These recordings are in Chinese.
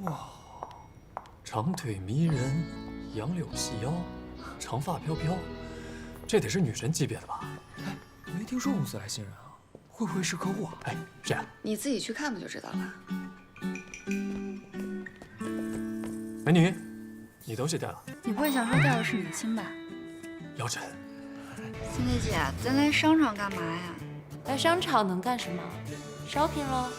哇，长腿迷人，杨柳细腰，长发飘飘，这得是女神级别的吧？哎，没听说公司来新人啊，会不会是客户啊？哎，谁啊？你自己去看不就知道了。美女，你东西带了？你不会想说带的是明星吧？姚晨，欣姐姐，咱来商场干嘛呀？来商场能干什么？shopping喽。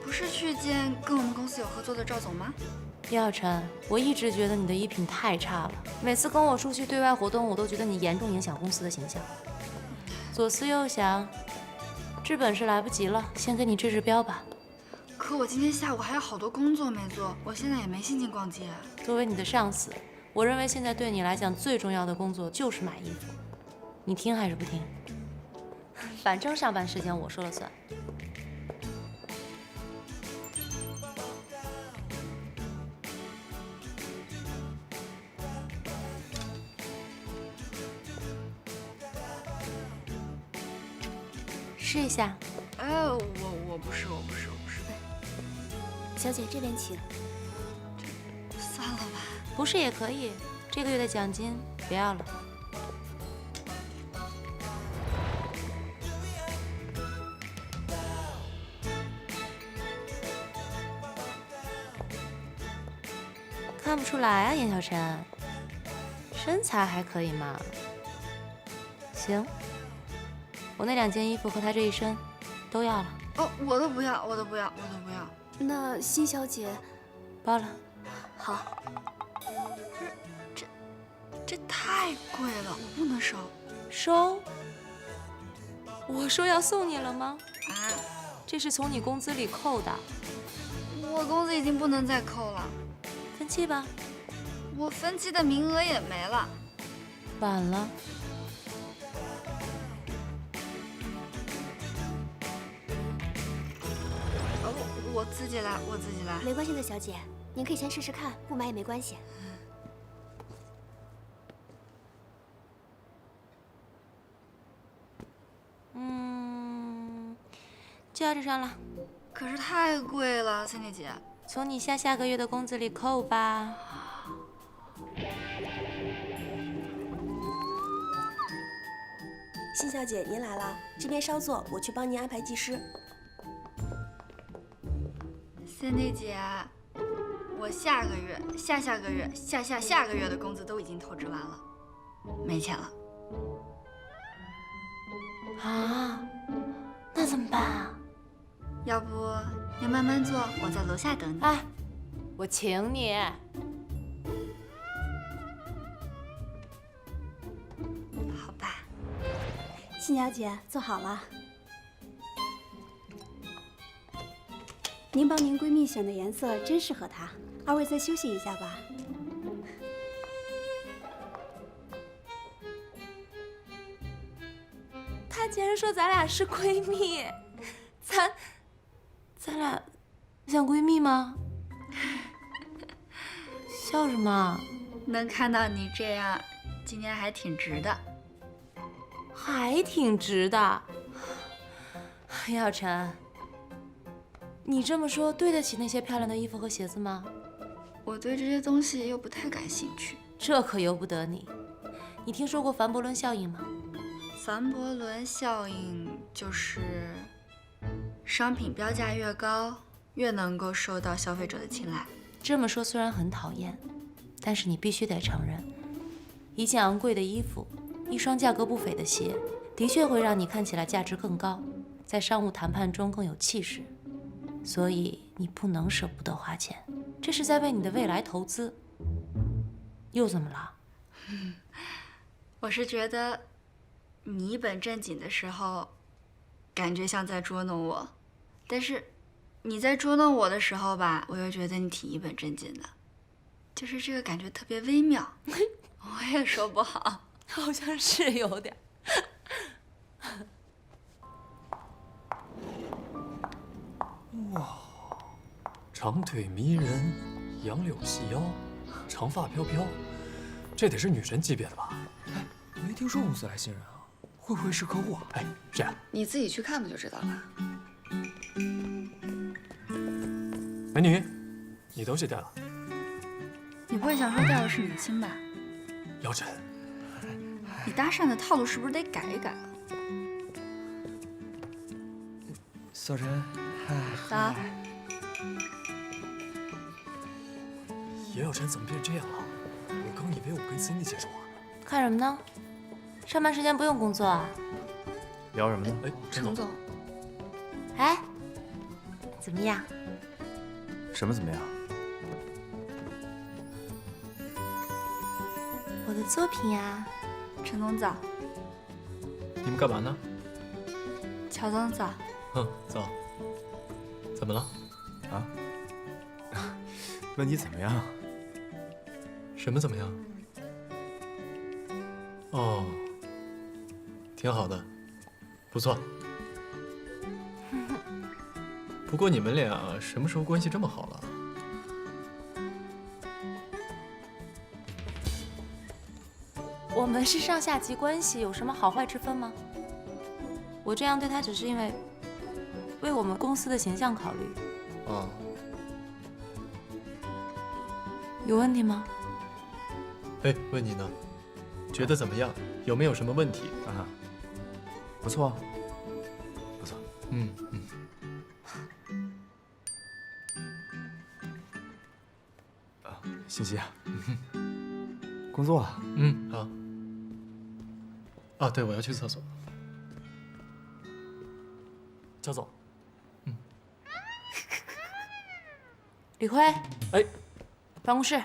不是去见跟我们公司有合作的赵总吗？叶晨，我一直觉得你的衣品太差了，每次跟我出去对外活动，我都觉得你严重影响公司的形象。左思右想，治本是来不及了，先给你治治标吧。可我今天下午还有好多工作没做，我现在也没心情逛街。作为你的上司，我认为现在对你来讲最重要的工作就是买衣服。你听还是不听？反正上班时间我说了算。试一下。哎，我不是。小姐这边请。算了吧。不是也可以，这个月的奖金不要了。看不出来啊，严小晨，身材还可以嘛。行，我那2件衣服和他这一身都要了。哦，我都不要。那辛小姐，包了。好。这太贵了，我不能收。收？我说要送你了吗？啊？这是从你工资里扣的。我工资已经不能再扣了。分期吧。我分期的名额也没了。晚了。我自己来。没关系的，小姐，您可以先试试看，不买也没关系。就要这双了。可是太贵了，三姐姐。从你下个月的工资里扣吧。辛小姐，您来了，这边稍坐，我去帮您安排技师。三弟姐，我下个月、下个月、下个月的工资都已经透支完了，没钱了。啊？那怎么办啊？要不你慢慢坐，我在楼下等你。哎，我请你。好吧。辛小姐，坐好了。您帮您闺蜜选的颜色真适合她，二位再休息一下吧。她竟然说咱俩是闺蜜，咱俩像闺蜜吗？笑什么？能看到你这样，今天还挺值的。还挺值的。叶晨，你这么说对得起那些漂亮的衣服和鞋子吗？我对这些东西又不太感兴趣。这可由不得你。你听说过凡伯伦效应吗？凡伯伦效应就是商品标价越高，越能够受到消费者的青睐。这么说虽然很讨厌，但是你必须得承认，一件昂贵的衣服，一双价格不菲的鞋，的确会让你看起来价值更高，在商务谈判中更有气势。所以你不能舍不得花钱，这是在为你的未来投资。又怎么了？我是觉得你一本正经的时候，感觉像在捉弄我，但是你在捉弄我的时候吧，我又觉得你挺一本正经的，就是这个感觉特别微妙，我也说不好，好像是有点。哇，长腿迷人，杨柳细腰，长发飘飘，这得是女神级别的吧？哎，没听说公司来新人啊，会不会是客户啊？哎，谁啊？你自己去看不就知道了。美美女，你东西带了。你不会想说掉的是你亲吧？姚晨，你搭讪的套路是不是得改一改啊？小陈，咋？叶小晨怎么变这样了？我刚以为我跟 Cindy 姐说话呢。看什么呢？上班时间不用工作啊？聊什么呢？哎，程总，哎，怎么样？什么怎么样？我的作品呀。陈总早，你们干嘛呢？乔总早。走。怎么了？啊？问你怎么样？什么怎么样？哦，挺好的，不错。不过你们俩什么时候关系这么好了？我们是上下级关系，有什么好坏之分吗？我这样对他只是因为我们公司的形象考虑。啊，有问题吗？哎，问你呢，觉得怎么样？有没有什么问题？啊，不错，不错。嗯。欣欣啊，工作啊？好。啊，对，我要去厕所。焦总。李辉，哎，办公室。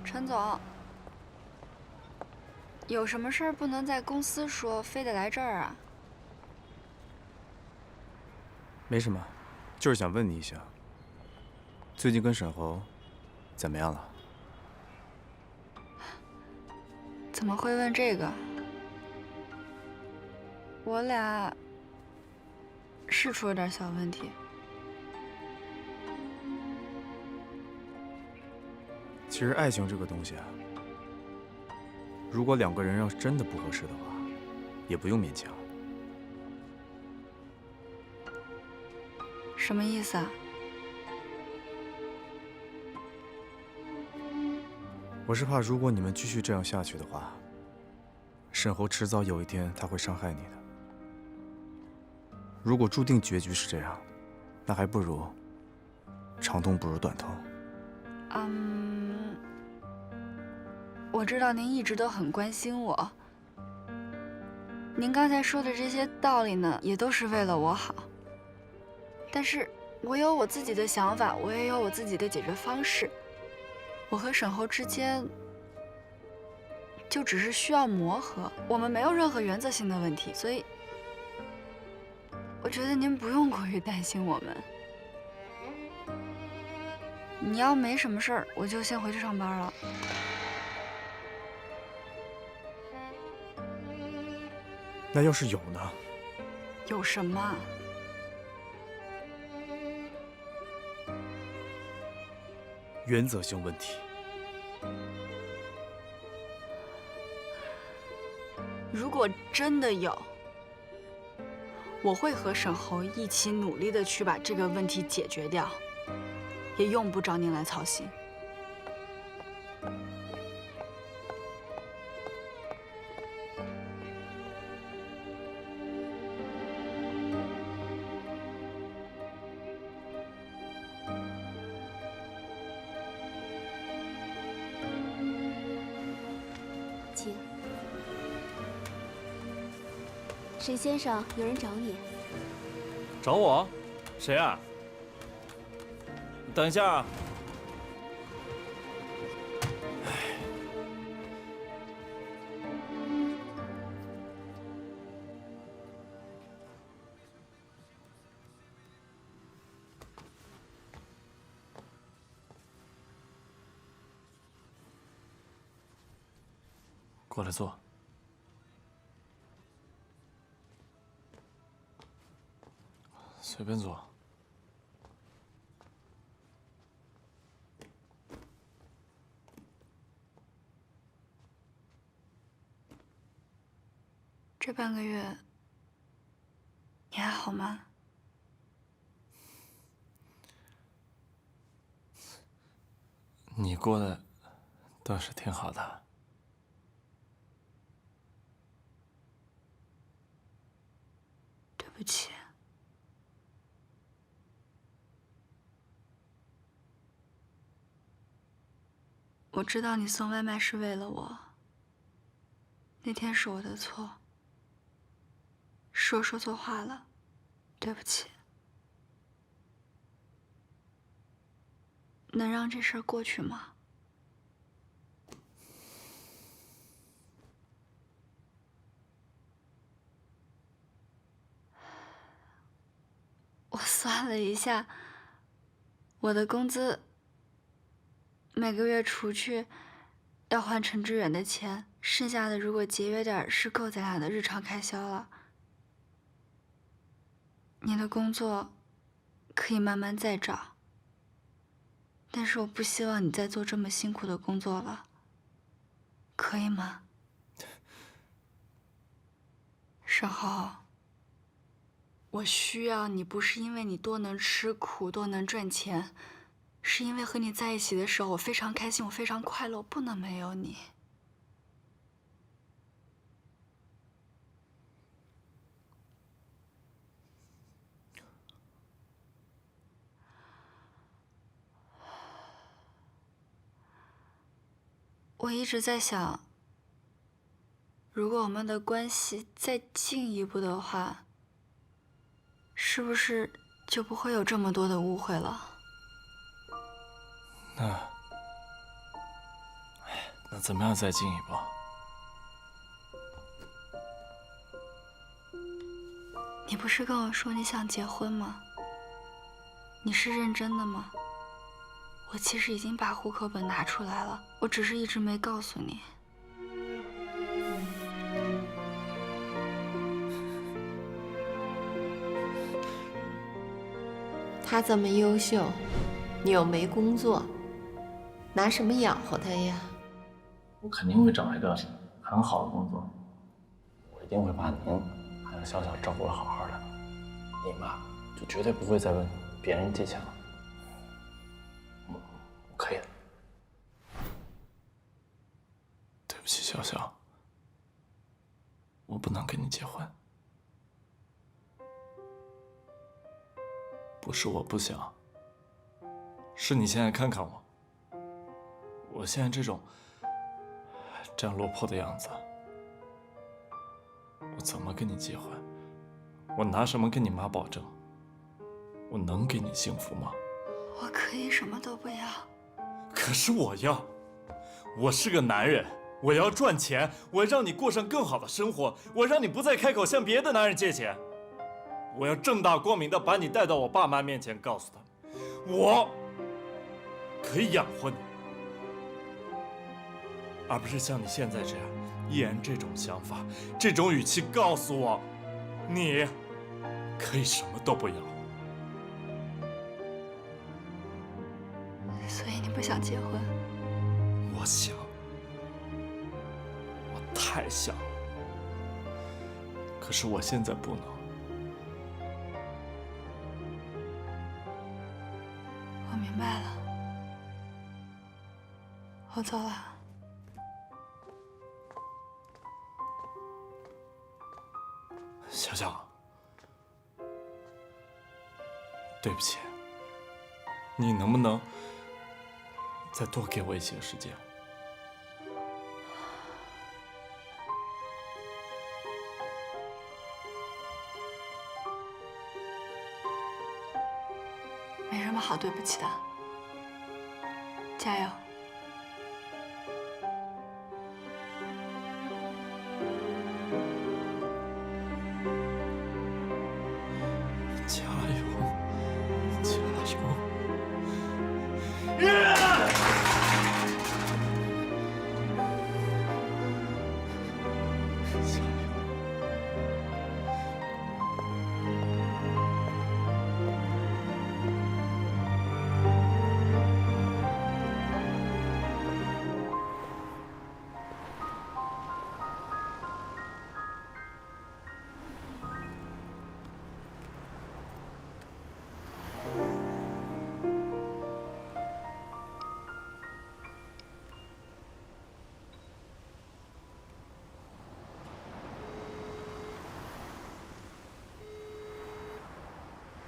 陈总，有什么事儿不能在公司说，非得来这儿啊？没什么，就是想问你一下，最近跟沈侯怎么样了？怎么会问这个？我俩是出了点小问题。其实爱情这个东西啊，如果两个人要是真的不合适的话，也不用勉强。什么意思啊？我是怕，如果你们继续这样下去的话，沈侯迟早有一天他会伤害你的。如果注定结局是这样，那还不如长痛不如短痛。我知道您一直都很关心我。您刚才说的这些道理呢，也都是为了我好。但是我有我自己的想法，我也有我自己的解决方式。我和沈侯之间就只是需要磨合，我们没有任何原则性的问题，所以我觉得您不用过于担心我们。你要没什么事儿，我就先回去上班了。那要是有呢？有什么？原则性问题。如果真的有，我会和沈侯一起努力的去把这个问题解决掉，也用不着您来操心。请。沈先生，有人找你。找我？谁啊？等一下啊！过来坐。随便坐。这半个月，你还好吗？你过得倒是挺好的。对不起。我知道你送外卖是为了我，那天是我的错，是我说错话了，对不起。能让这事儿过去吗？我算了一下，我的工资每个月除去要还陈志远的钱，剩下的如果节约点是够咱俩的日常开销了。你的工作可以慢慢再找，但是我不希望你再做这么辛苦的工作了，可以吗？沈侯，我需要你不是因为你多能吃苦，多能赚钱，是因为和你在一起的时候我非常开心，我非常快乐，我不能没有你。我一直在想，如果我们的关系再进一步的话，是不是就不会有这么多的误会了？那怎么样再进一步？你不是跟我说你想结婚吗？你是认真的吗？我其实已经把户口本拿出来了，我只是一直没告诉你。他这么优秀，你又没工作，拿什么养活他呀？我肯定会找一个很好的工作，我一定会把您还有小小照顾得好好的，你妈就绝对不会再问别人借钱了。我可以的。对不起，小小，我不能跟你结婚。不是我不想，是你现在看看我，我现在这样落魄的样子，我怎么跟你结婚？我拿什么跟你妈保证？我能给你幸福吗？我可以什么都不要。可是我要，我是个男人，我要赚钱，我要让你过上更好的生活，我让你不再开口向别的男人借钱。我要正大光明的把你带到我爸妈面前，告诉他们，我可以养活你，而不是像你现在这样，依然这种想法、这种语气告诉我，你可以什么都不要。所以你不想结婚？我想，我太想了，可是我现在不能。我走了。小小，对不起，你能不能再多给我一些时间？没什么好对不起的，加油！加油！加油！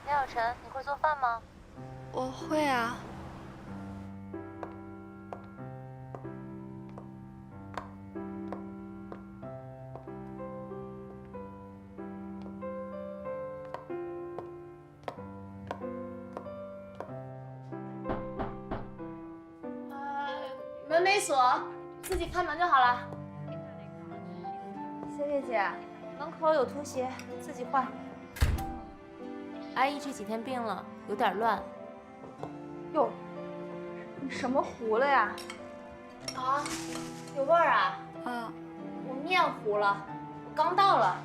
梁小晨，你会做饭吗？我会啊。门没锁，自己开门就好了。谢谢姐。门口有拖鞋，自己换。阿姨这几天病了，有点乱。哟，你什么糊了呀？啊，有味儿啊？嗯，我面糊了，我刚到了。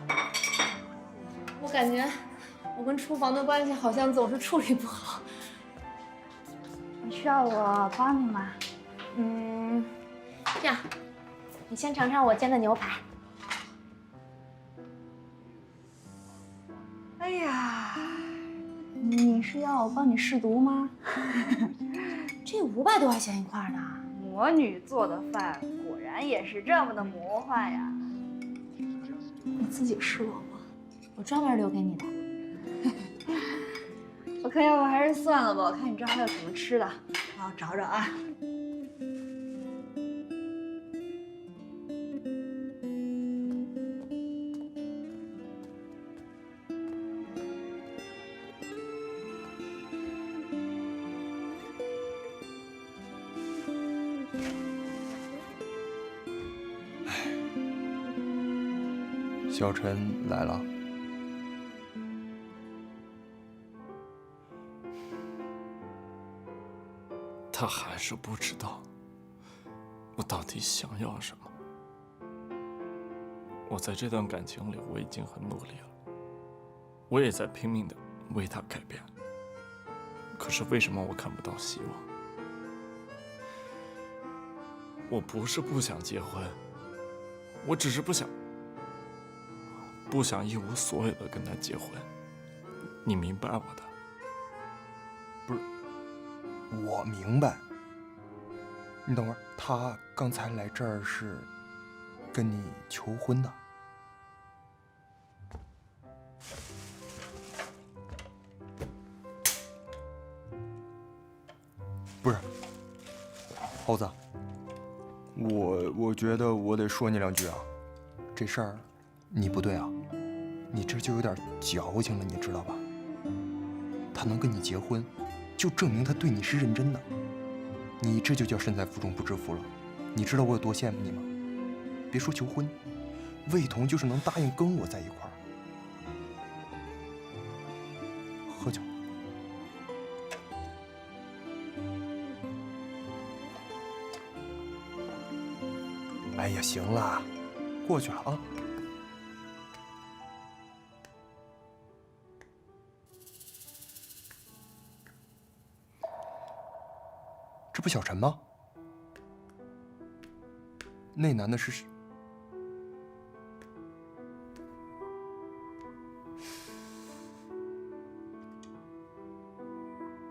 我感觉我跟厨房的关系好像总是处理不好。你需要我帮你吗？这样，你先尝尝我煎的牛排。哎呀，你是要我帮你试毒吗？这500多块钱一块呢。魔女做的饭果然也是这么的魔幻呀！你自己试过吗？我专门留给你的。我看要不还是算了吧，我看你这还有什么吃的，让我找找啊。小陈来了。他还是不知道我到底想要什么。我在这段感情里，我已经很努力了，我也在拼命的为他改变。可是为什么我看不到希望？我不是不想结婚，我只是不想一无所有的跟他结婚。你明白我的？不是，我明白。你等会儿，他刚才来这儿是跟你求婚的。不是，猴子，我觉得我得说你2句啊。这事儿你不对啊，你这就有点矫情了，你知道吧？他能跟你结婚，就证明他对你是认真的。你这就叫身在福中不知福了。你知道我有多羡慕你吗？别说求婚，魏彤就是能答应跟我在一块儿。喝酒。哎呀，行了，过去了啊。这不小陈吗？那男的是？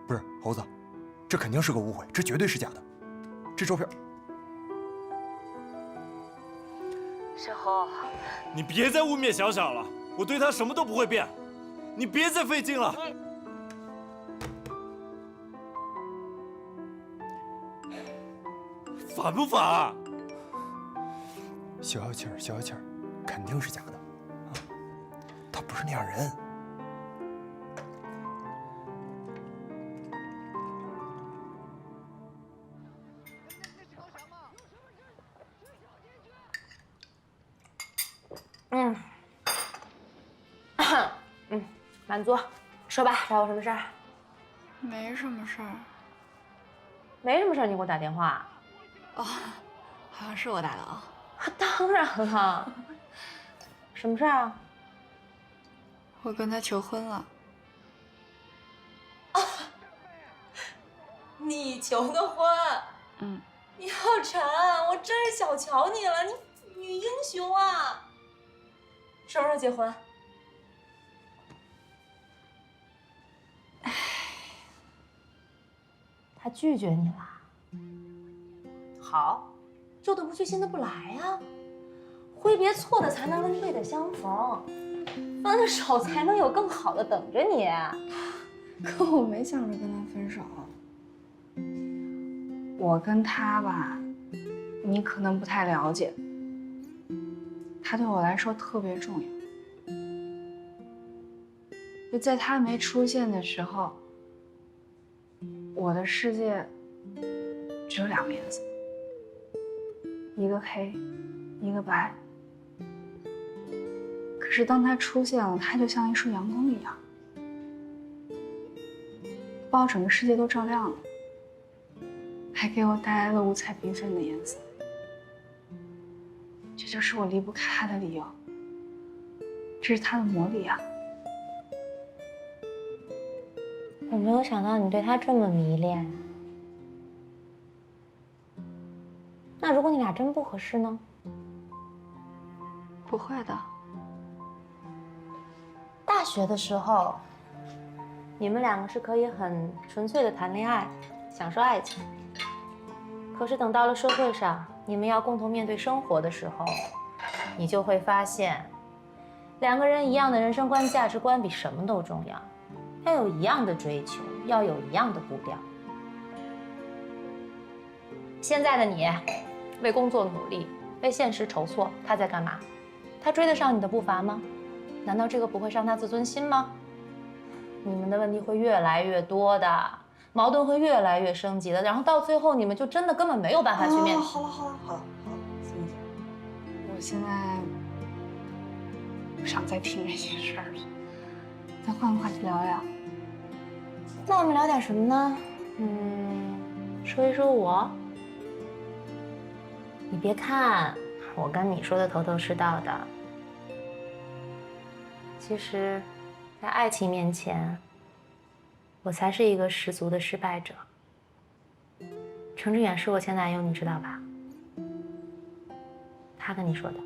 不是猴子，这肯定是个误会，这绝对是假的。这照片，小侯，你别再污蔑小小了，我对他什么都不会变，你别再费劲了。烦不烦啊？消消气儿，消消气儿，肯定是假的，啊，他不是那样人。满足，说吧，找我什么事儿？没什么事儿。没什么事儿，你给我打电话。哦，好像是我打的啊。当然了，什么事儿啊？我跟他求婚了。你求的婚？嗯。姚晨，我真是小瞧你了，你女英雄啊！什么时候结婚？他拒绝你了。好，旧的不去，新的不来呀。挥别错的，才能跟对的相逢。分了手，才能有更好的等着你。可我没想着跟他分手。我跟他吧，你可能不太了解。他对我来说特别重要。就在他没出现的时候，我的世界只有2个颜色，一个黑，一个白。可是当他出现了，他就像一束阳光一样，把我整个世界都照亮了，还给我带来了五彩缤纷的颜色。这就是我离不开他的理由，这是他的魔力啊！我没有想到你对他这么迷恋。那如果你俩真不合适呢？不会的。大学的时候，你们2个是可以很纯粹的谈恋爱，享受爱情。可是等到了社会上，你们要共同面对生活的时候，你就会发现，2个人一样的人生观、价值观比什么都重要。要有一样的追求，要有一样的步调。现在的你，为工作努力，为现实筹措，他在干嘛？他追得上你的步伐吗？难道这个不会伤他自尊心吗？你们的问题会越来越多的，矛盾会越来越升级的，然后到最后你们就真的根本没有办法去面对。好了，行，我现在不想再听这些事儿了，咱换个话题聊聊。那我们聊点什么呢？说一说我。你别看我跟你说的头头是道的，其实，在爱情面前，我才是一个十足的失败者。程志远是我前男友，你知道吧？他跟你说的。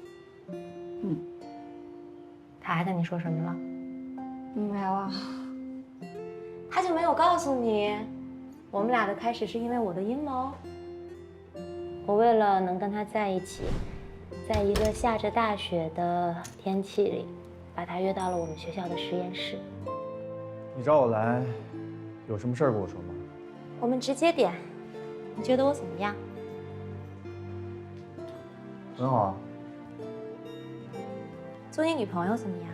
他还跟你说什么了？没了。他就没有告诉你，我们俩的开始是因为我的阴谋。我为了能跟他在一起，在一个下着大雪的天气里，把他约到了我们学校的实验室。你找我来，有什么事儿跟我说吗？我们直接点，你觉得我怎么样？很好啊。做你女朋友怎么样？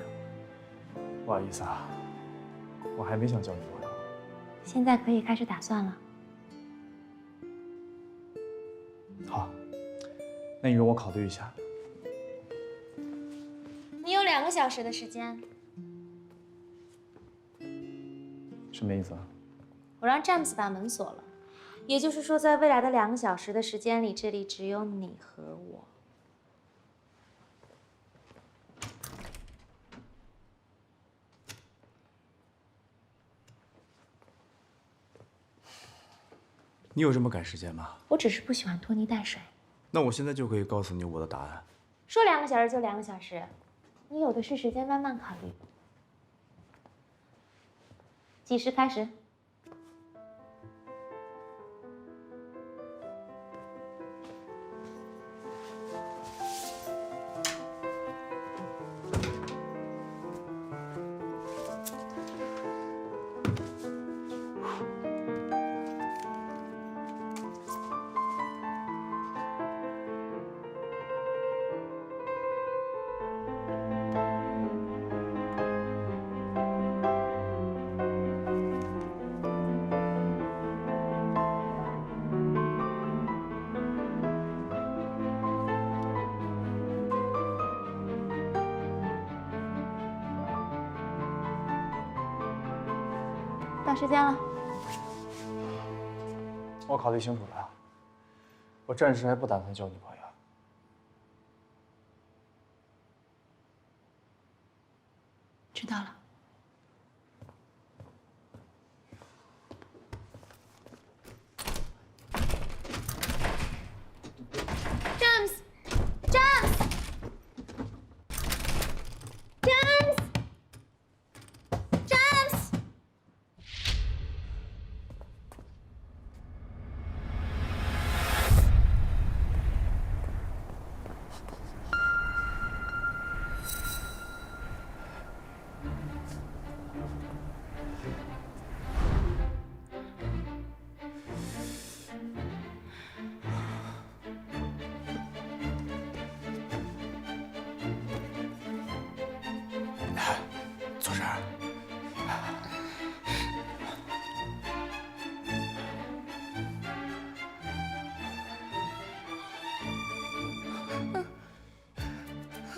不好意思啊，我还没想交女朋友。现在可以开始打算了。好，那你容我考虑一下。你有2个小时的时间。什么意思啊？我让詹姆斯把门锁了，也就是说，在未来的2个小时的时间里，这里只有你和我。你有这么赶时间吗？我只是不喜欢拖泥带水。那我现在就可以告诉你我的答案。说2个小时就2个小时，你有的是时间慢慢考虑。计时开始。时间了。我考虑清楚了，我暂时还不打算交女朋友。知道了。坐这儿。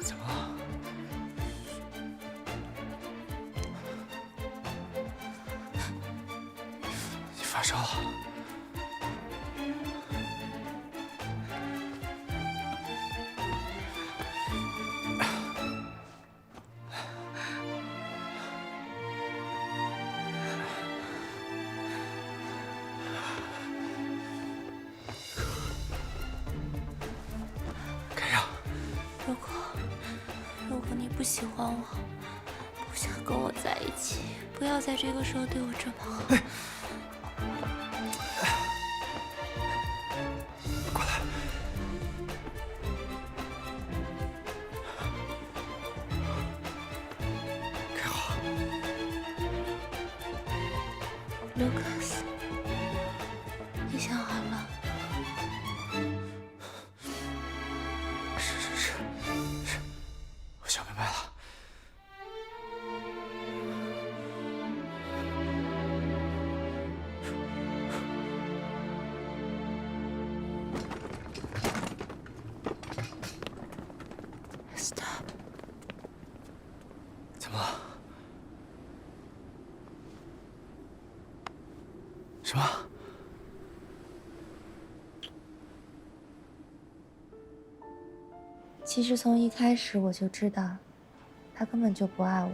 怎么了？你发烧了？如果你不喜欢我，不想跟我在一起，不要在这个时候对我这么好。过来。开好。Lucas， 你想好了？是，我想明白了。Stop。怎么了？什么？其实从一开始我就知道，他根本就不爱我，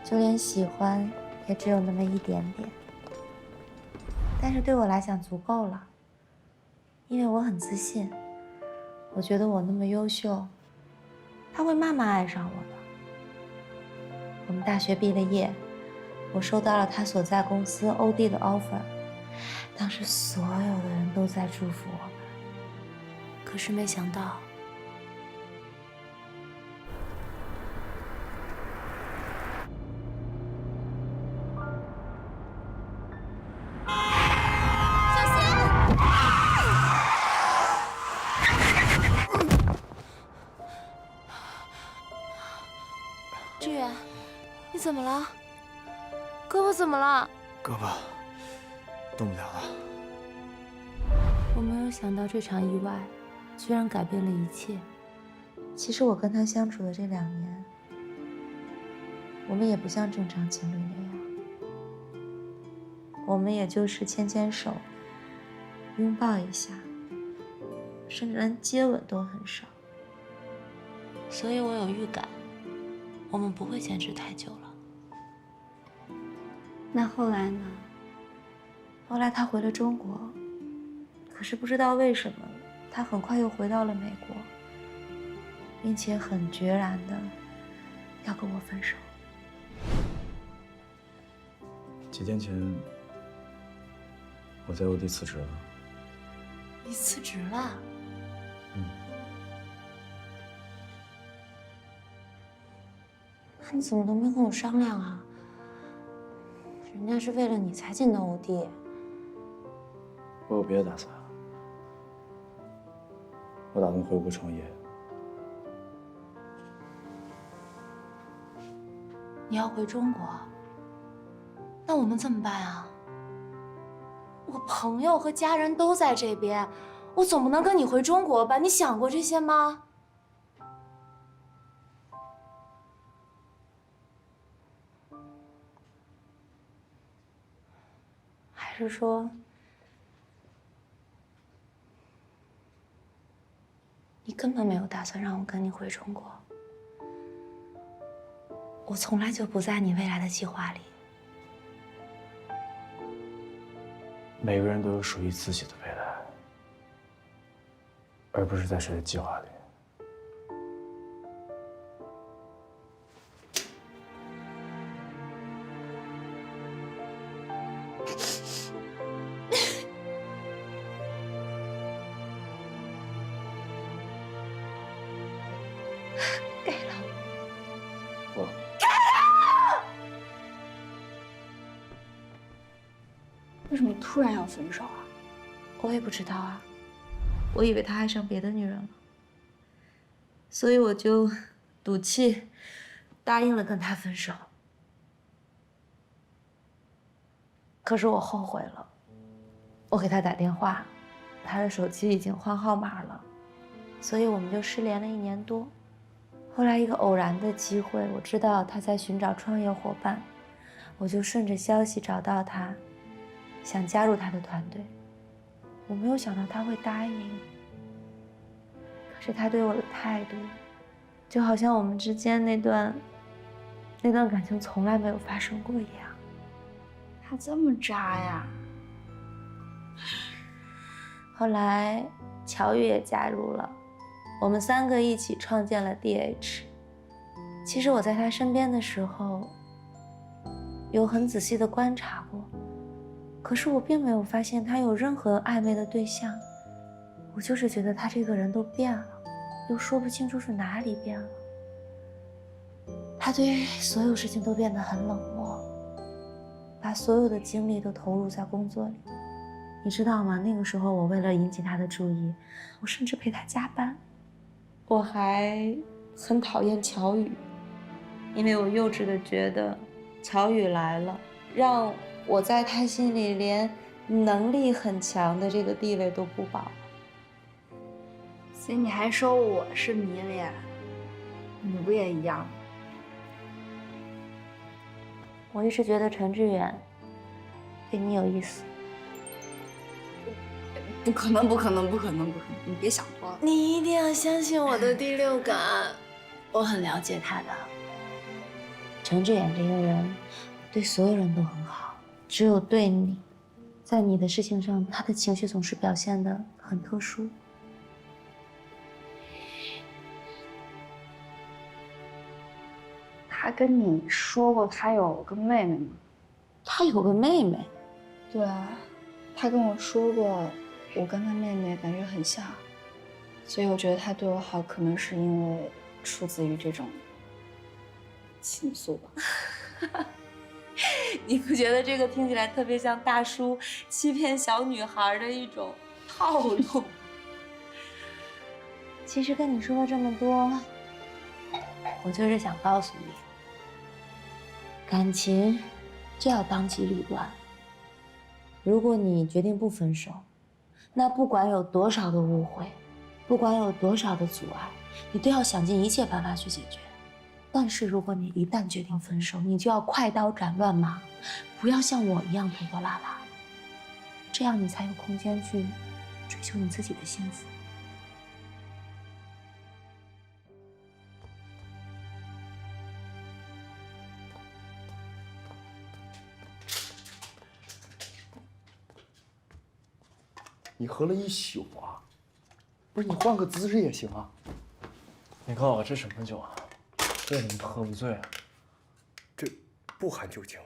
就连喜欢也只有那么一点点。但是对我来讲足够了，因为我很自信，我觉得我那么优秀，他会慢慢爱上我的。我们大学毕了业，我收到了他所在公司欧弟的 offer， 当时所有的人都在祝福我们，可是没想到。志远，你怎么了？胳膊怎么了？胳膊动不了了。我没有想到这场意外，居然改变了一切。其实我跟他相处的这2年，我们也不像正常情侣那样，我们也就是牵牵手，拥抱一下，甚至连接吻都很少。所以我有预感，我们不会坚持太久了。那后来呢？后来他回了中国，可是不知道为什么，他很快又回到了美国，并且很决然的要跟我分手。几天前，我在欧弟辞职了。你辞职了？那你怎么都没跟我商量啊？人家是为了你才进的欧弟。我有别的打算，我打算回国创业。你要回中国？那我们怎么办啊？我朋友和家人都在这边，我总不能跟你回中国吧？你想过这些吗？是说，你根本没有打算让我跟你回中国？我从来就不在你未来的计划里。每个人都有属于自己的未来，而不是在谁的计划里。给了，不，为什么突然要分手啊？我也不知道啊，我以为他爱上别的女人了，所以我就赌气答应了跟他分手。可是我后悔了，我给他打电话，他的手机已经换号码了，所以我们就失联了1年多。后来一个偶然的机会，我知道他在寻找创业伙伴，我就顺着消息找到他，想加入他的团队。我没有想到他会答应，可是他对我的态度，就好像我们之间那段感情从来没有发生过一样。他这么渣呀？后来乔宇也加入了，我们3个一起创建了 DH。其实我在他身边的时候，有很仔细的观察过，可是我并没有发现他有任何暧昧的对象。我就是觉得他这个人都变了，又说不清楚是哪里变了。他对所有事情都变得很冷漠，把所有的精力都投入在工作里。你知道吗？那个时候我为了引起他的注意，我甚至陪他加班。我还很讨厌乔宇，因为我幼稚的觉得乔宇来了，让我在他心里连能力很强的这个地位都不保了。所以你还说我是迷恋，你不也一样吗？我一直觉得陈志远对你有意思。不可能，不可能，不可能，不可能！你别想多了。你一定要相信我的第六感，我很了解他的。陈志远这个人对所有人都很好，只有对你，在你的事情上，他的情绪总是表现得很特殊。他跟你说过他有个妹妹吗？他有个妹妹？对啊，他跟我说过，我跟他妹妹感觉很像，所以我觉得他对我好，可能是因为出自于这种情愫吧。你不觉得这个听起来特别像大叔欺骗小女孩的一种套路？其实跟你说了这么多，我就是想告诉你，感情就要当机立断。如果你决定不分手，那不管有多少的误会，不管有多少的阻碍，你都要想尽一切办法去解决。但是如果你一旦决定分手，你就要快刀斩乱麻，不要像我一样拖拖拉拉，这样你才有空间去追求你自己的幸福。你喝了1宿啊？不是，你换个姿势也行啊。你告诉我这什么酒啊？为什么喝不醉啊？这不含酒精。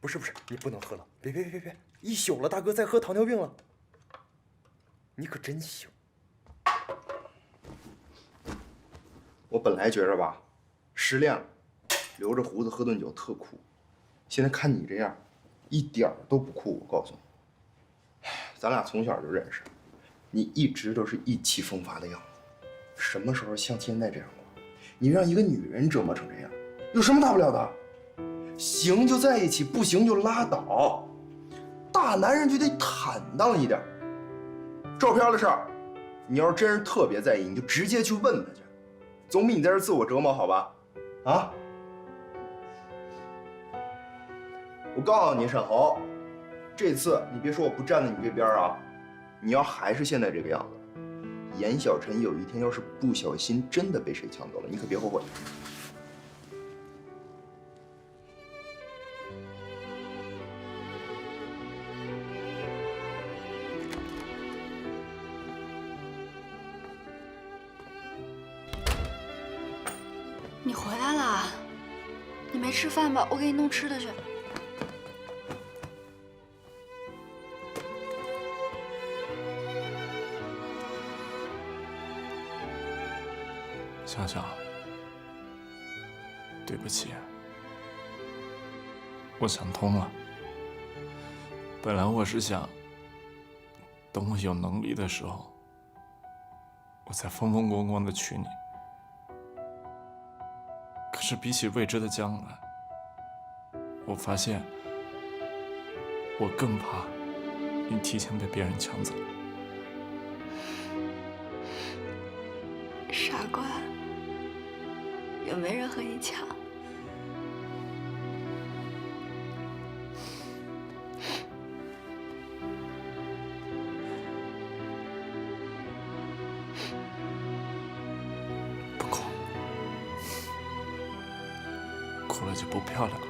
不是，你不能喝了！别，1宿了，大哥再喝糖尿病了。你可真行。我本来觉着吧，失恋了，留着胡子喝顿酒特酷。现在看你这样，一点儿都不酷。我告诉你，咱俩从小就认识，你一直都是意气风发的样子，什么时候像现在这样过？你让一个女人折磨成这样，有什么大不了的？行就在一起，不行就拉倒。大男人就得坦荡一点。照片的事儿，你要是真是特别在意，你就直接去问他去，总比你在这自我折磨好吧？啊？我告诉你，沈侯，这次你别说我不站在你这边啊，你要还是现在这个样子，严小晨有一天要是不小心真的被谁抢走了，你可别后悔。你回来了，你没吃饭吧？我给你弄吃的去。香香，对不起，我想通了。本来我是想，等我有能力的时候，我再风风光光的娶你。可是比起未知的将来，我发现我更怕你提前被别人抢走。傻瓜，有没人和你抢？不哭，哭了就不漂亮了。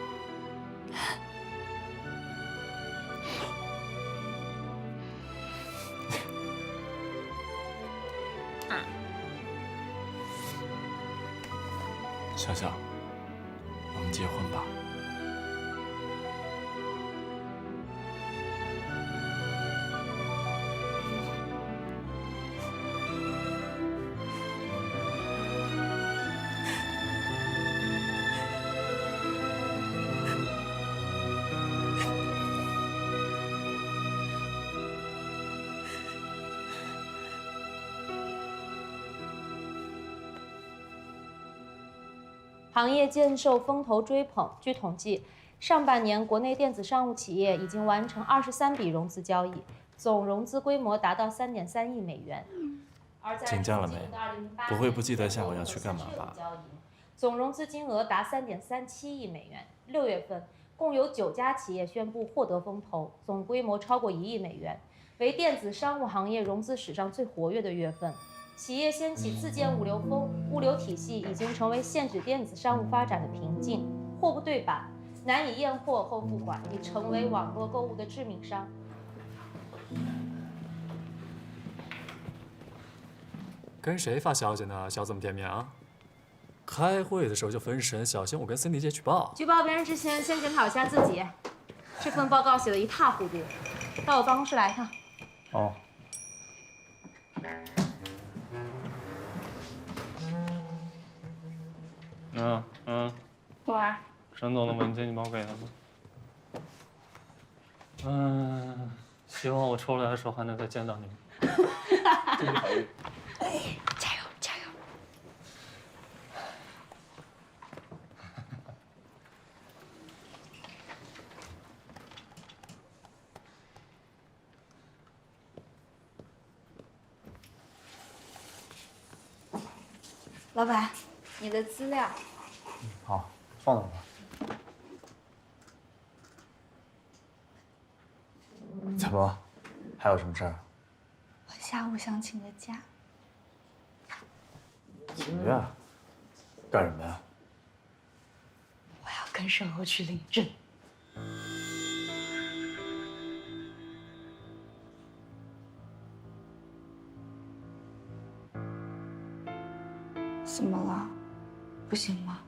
香香，我们结婚吧。行业渐受风头追捧。据统计，上半年国内电子商务企业已经完成23笔融资交易，总融资规模达到3.3亿美元。请假了没？不会不记得下午要去干嘛吧？总融资金额达3.37亿美元。6月份，共有9家企业宣布获得风投，总规模超过1亿美元，为电子商务行业融资史上最活跃的月份。企业掀起自建物流风，物流体系已经成为限制电子商务发展的瓶颈。货不对版，难以验货后付款，已成为网络购物的致命伤。跟谁发消息呢？笑这么甜蜜啊！开会的时候就分神，小心我跟Cindy姐举报。举报别人之前，先检讨一下自己。这份报告写得一塌糊涂，到我办公室来一趟。哦。喂。沈总的文件你帮我给他吧。希望我抽出来的时候还能再见到你们。加油加油！老板，你的资料。好，放那吧。怎么？还有什么事儿？我下午想请个假。请假？干什么呀？我要跟沈侯去领证。怎么了？不行吗？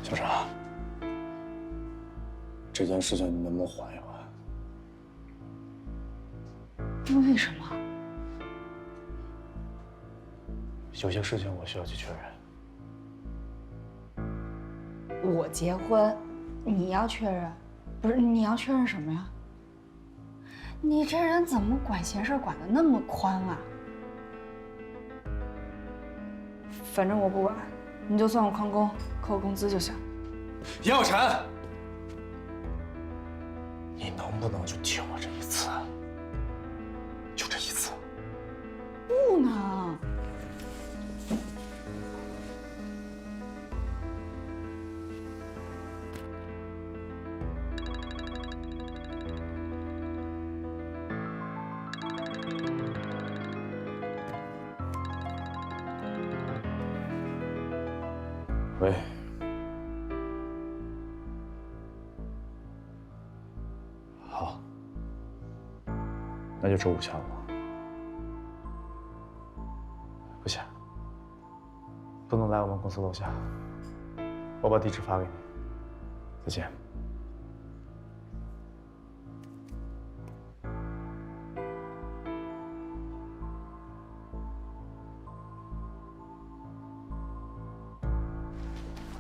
小常，这件事情你能不能缓一缓？为什么？有些事情我需要去确认。我结婚，你要确认？不是，你要确认什么呀？你这人怎么管闲事管得那么宽啊？反正我不管，你就算我旷工，扣我工资就行。严小晨，你能不能就听我这一次？就这一次。动呢？喂，好，那就周五下午。不行，不能来我们公司楼下，我把地址发给你。再见。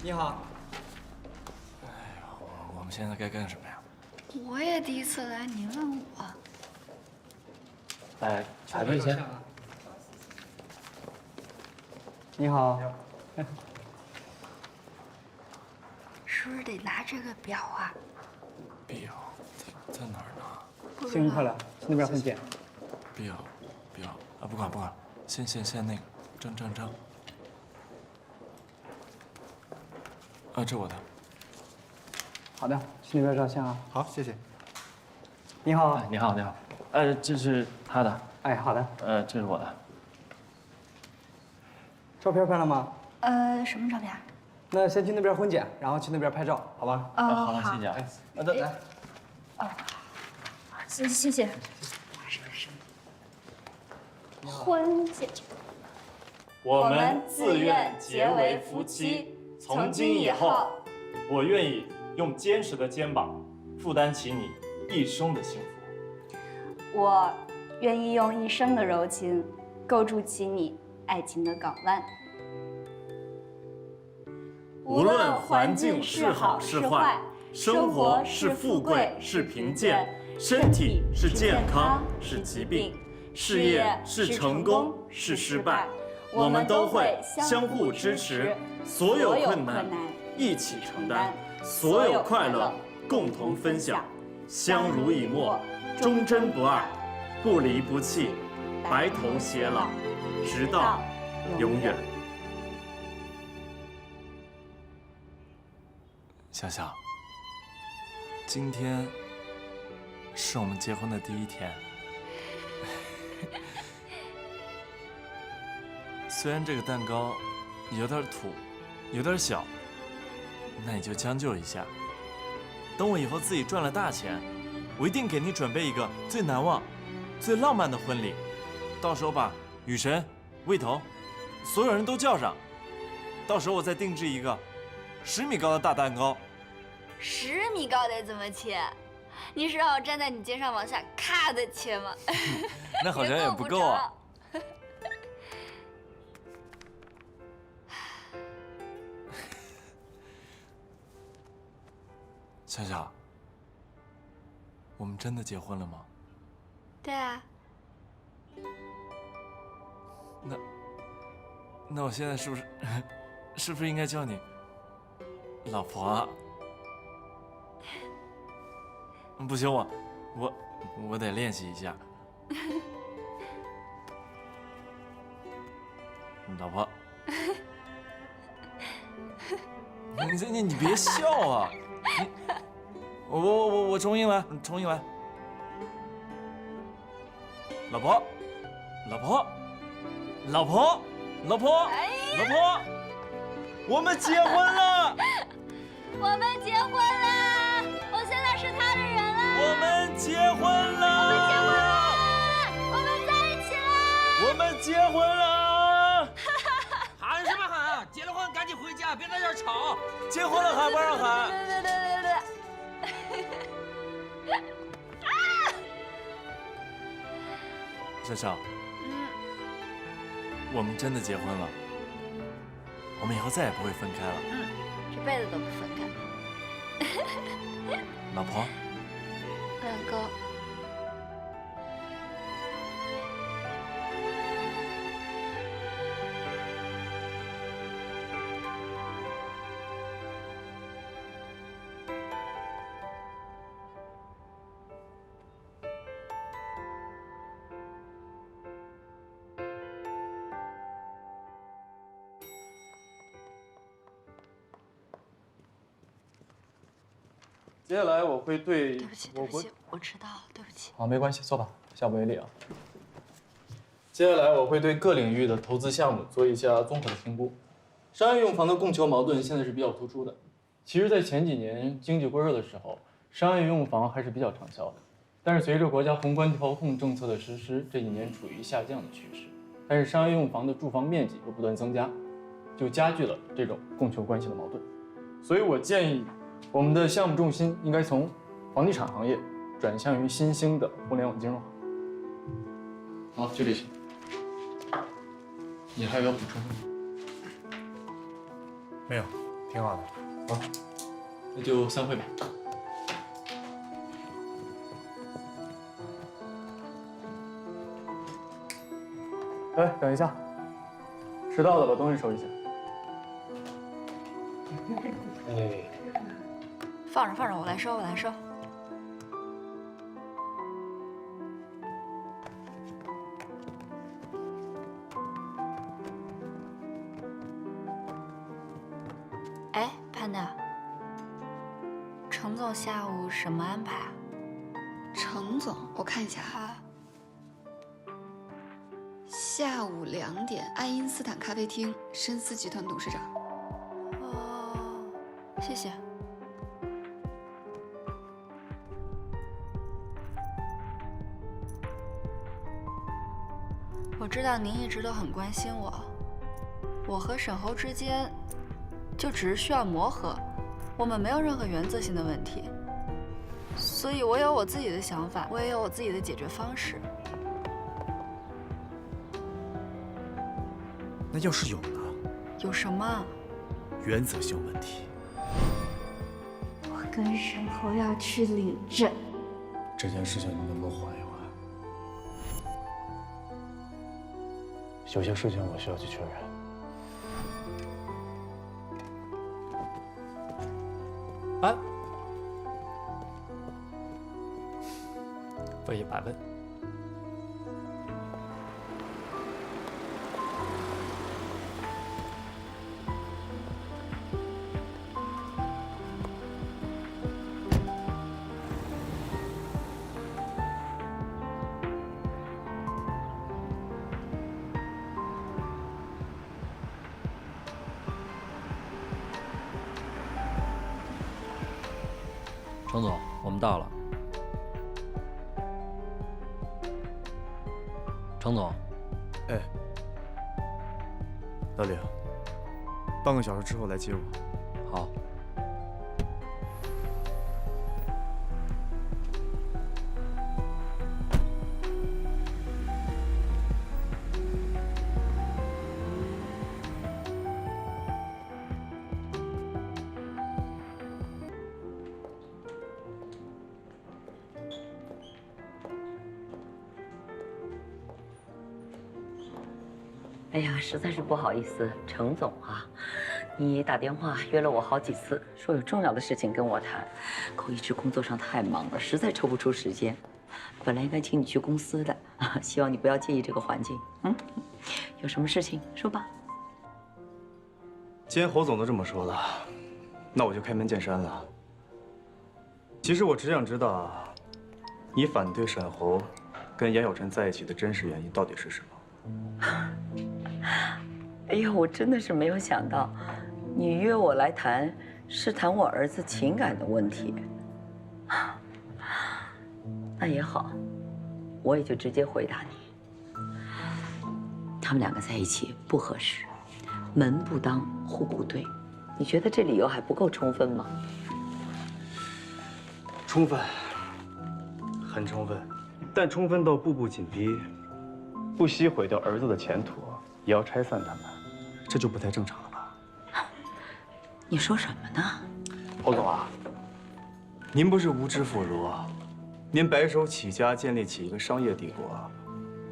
你好。我们现在该干什么呀？我也第一次来，你问我。排队先。你好。是不是得拿这个表啊？表在哪儿呢？幸运快乐，去那边分拣。表啊，不管，先那个证。啊，这我的。好的，去那边照相啊。好，谢谢。你好。你好。这是他的。哎，好的。这是我的。照片拍了吗？什么照片？那先去那边婚检，然后去那边拍照，好吧？好了，谢谢啊。来。谢谢。婚检。我们自愿结为夫妻，从今以后，我愿意用坚实的肩膀负担起你一生的幸福。我愿意用一生的柔情构筑起你爱情的港湾。无论环境是好是坏，生活是富贵是贫贱，身体是健康是疾病，事业是成功是失败，我们都会相互支持，所有困难一起承担，所有快乐共同分享，相濡以沫，忠贞不二，不离不弃，白头偕老，直到永远。小小，今天是我们结婚的第一天。虽然这个蛋糕有点土，有点小，那你就将就一下。等我以后自己赚了大钱，我一定给你准备一个最难忘、最浪漫的婚礼。到时候把雨神、魏头，所有人都叫上。到时候我再定制一个10米高的大蛋糕。10米高得怎么切？你是让我站在你肩上往下咔的切吗？那好像也不够啊。笑笑，我们真的结婚了吗？对啊。那我现在是不是应该叫你老婆啊？不行，我得练习一下。老婆，你别笑啊！我重新来。老婆，我们结婚了！我们结婚了！我现在是他的人了！我们结婚了！我们在一起了！我们结婚了！喊什么喊啊？结了婚赶紧回家，别在这儿吵！结婚了还不让喊？笑笑，我们真的结婚了，我们以后再也不会分开了。这辈子都不分开。老婆，老公。接下来我会对对不起，对不起，我迟到了，对不起。好，没关系，坐吧，下不为例啊。接下来我会对各领域的投资项目做一下综合的评估。商业用房的供求矛盾现在是比较突出的。其实，在前几年经济过热的时候，商业用房还是比较畅销的。但是随着国家宏观调控政策的实施，这几年处于下降的趋势。但是商业用房的住房面积又不断增加，就加剧了这种供求关系的矛盾。所以我建议，我们的项目重心应该从房地产行业转向于新兴的互联网金融行业。好，就这些。你还有要补充的吗？没有，挺好的。好，那就散会吧。哎，等一下，迟到了，把东西收一下。哎，放着放着，我来收，我来收。哎，潘娜，程总下午什么安排啊？程总，我看一下哈。下午2点，爱因斯坦咖啡厅，深思集团董事长。哦，谢谢。我知道您一直都很关心我，我和沈侯之间就只是需要磨合，我们没有任何原则性的问题，所以我有我自己的想法，我也有我自己的解决方式。那要是有呢？有什么？原则性问题。我跟沈侯要去领证。这件事情你能不能缓一缓？有些事情我需要去确认。哎，问一百问。程总，我们到了。程总，哎，老李，半个小时之后来接我。好。哎呀，实在是不好意思，程总啊，你打电话约了我好几次，说有重要的事情跟我谈，可我一直工作上太忙了，实在抽不出时间。本来应该请你去公司的，希望你不要介意这个环境。有什么事情说吧。既然侯总都这么说了，那我就开门见山了。其实我只想知道，你反对沈侯跟严小晨在一起的真实原因到底是什么？哎呀，我真的是没有想到，你约我来谈，是谈我儿子情感的问题。那也好，我也就直接回答你，他们两个在一起不合适，门不当户不对，你觉得这理由还不够充分吗？充分，很充分，但充分到步步紧逼，不惜毁掉儿子的前途，也要拆散他们，这就不太正常了吧？你说什么呢？侯总啊，您不是无知妇孺，您白手起家建立起一个商业帝国，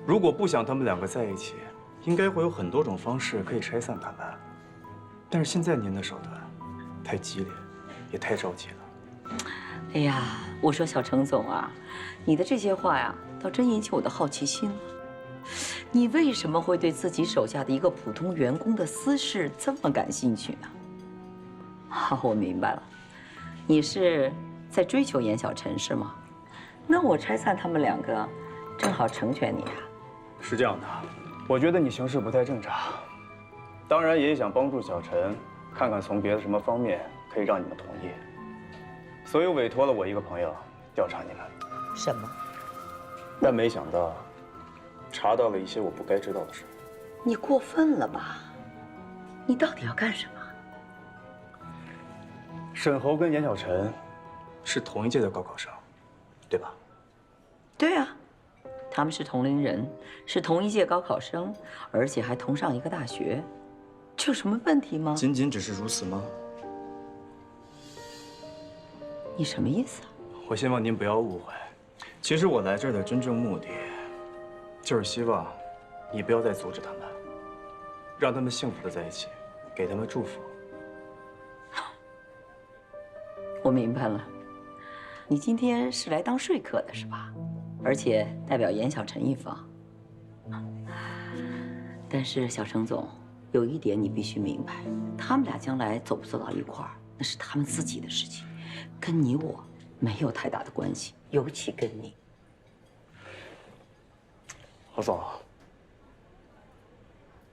如果不想他们两个在一起，应该会有很多种方式可以拆散他们。但是现在您的手段太激烈，也太着急了。哎呀，我说小程总啊，你的这些话呀，倒真引起我的好奇心了。你为什么会对自己手下的一个普通员工的私事这么感兴趣呢？好，我明白了，你是在追求严小晨是吗？那我拆散他们两个，正好成全你啊。是这样的，我觉得你行事不太正常，当然也想帮助小陈，看看从别的什么方面可以让你们同意，所以委托了我一个朋友调查你们。什么？但没想到，查到了一些我不该知道的事。你过分了吧？你到底要干什么？沈侯跟严小晨是同一届的高考生，对吧？对啊，他们是同龄人，是同一届高考生，而且还同上一个大学，这有什么问题吗？仅仅只是如此吗？你什么意思啊？我希望您不要误会，其实我来这儿的真正目的，就是希望你不要再阻止他们，让他们幸福的在一起，给他们祝福。我明白了，你今天是来当说客的是吧？而且代表严小晨一方。但是小程总，有一点你必须明白，他们俩将来走不走到一块儿，那是他们自己的事情，跟你我没有太大的关系，尤其跟你。何总，